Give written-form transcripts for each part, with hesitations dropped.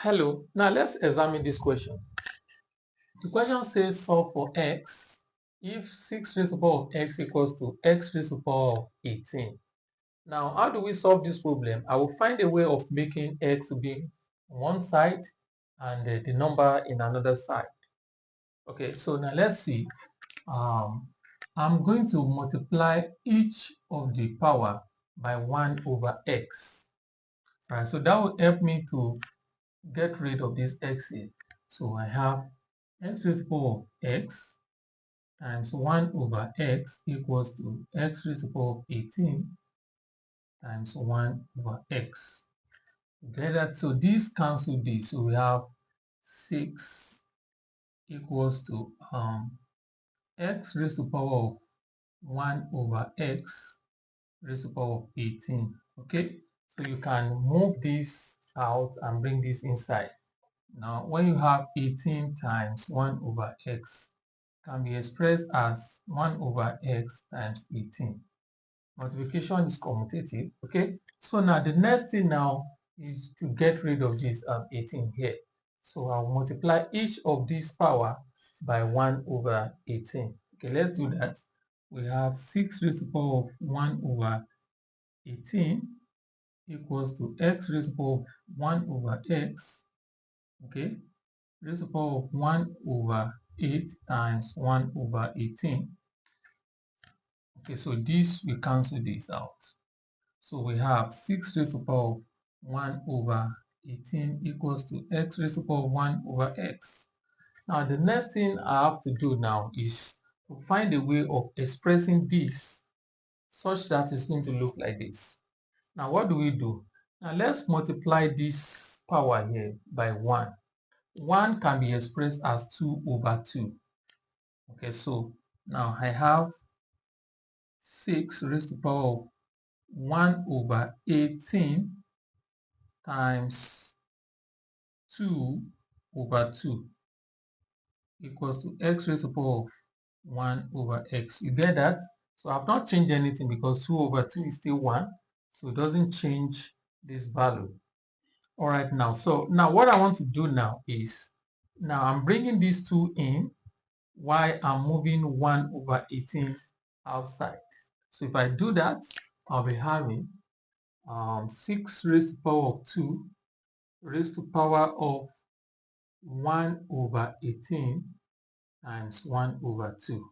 Hello, now let's examine this question. The question says solve for x if 6 raised to the power of x equals to x raised to the power of 18. Now, how do we solve this problem? I will find a way of making x to be on one side and the number in another side. Okay, so now let's see. I'm going to multiply each of the power by 1 over x. All right, so that will help me to get rid of this x here. So I have x raised to the power of x times 1 over x equals to x raised to the power of 18 times 1 over x. Get that? So this cancel this. So we have 6 equals to x raised to the power of 1 over x raised to the power of 18. Okay, so you can move this out and bring this inside. Now, when you have 18 times 1 over x, can be expressed as 1 over x times 18. Multiplication is commutative, okay? So now the next thing now is to get rid of this 18 here. So I'll multiply each of these power by 1 over 18. Okay, let's do that. We have 6 raised to the power of 1 over 18 equals to x raised to the power of 1 over x, okay? Raised to the power of 1 over 8 times 1 over 18. Okay, so this, we cancel this out. So we have 6 raised to the power of 1 over 18 equals to x raised to the power of 1 over x. Now, the next thing I have to do now is to find a way of expressing this such that it's going to look like this. Now, what do we do? Now, let's multiply this power here by 1. 1 can be expressed as 2 over 2. Okay, so now I have 6 raised to the power of 1 over 18 times 2 over 2 equals to x raised to the power of 1 over x. You get that? So I've not changed anything because 2 over 2 is still 1. So it doesn't change this value. All right, now. So now what I want to do now is, now I'm bringing these two in while I'm moving 1 over 18 outside. So if I do that, I'll be having 6 raised to the power of 2 raised to the power of 1 over 18 times 1 over 2.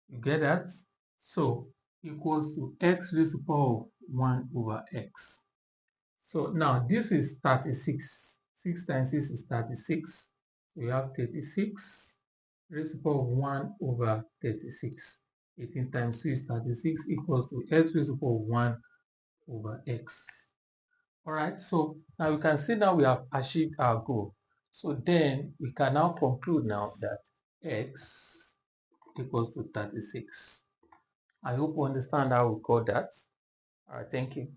You get that? So equals to x raised to the power of 1 over x. So now this is 36. 6 times 6 is 36. We have 36 raised to the power of 1 over 36. 18 times 2 is 36 equals to x raised to the power of 1 over x. All right, so now we can see now we have achieved our goal. So then we can now conclude now that x equals to 36. I hope you understand how we got that. All right, thank you.